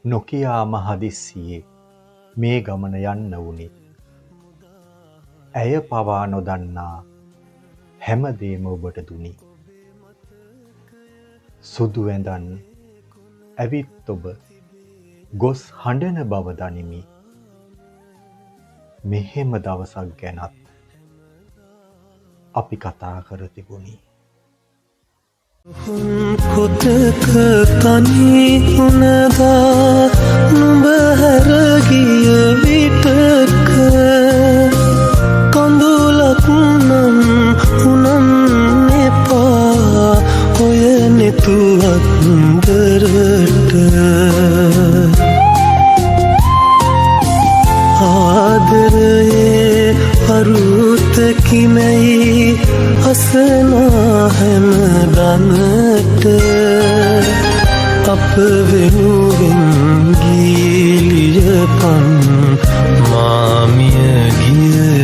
නොකියාම හදිස්සියේ මේ ගමන යන්න වුණි. ඇය පවා නොදන්නා හැමදේම ඔබට දුනි. සුදු ඇඳන් ඇවිත් ඔබ ගොස් හඬන බව දනිමි. මෙහෙම දවසක් ගැනත් අපි කතා කර තිබුණි. කොතක තනි වුණදා නුඹ හැරගිය විටක කඳුලක් නම් උනන් එපා ඔය නෙතුවත් දරට ආදරයේ අරුතකිමයි අසනා හැම දනට අප වෙනුවෙන් ගීලියපන් මාමිය ගිය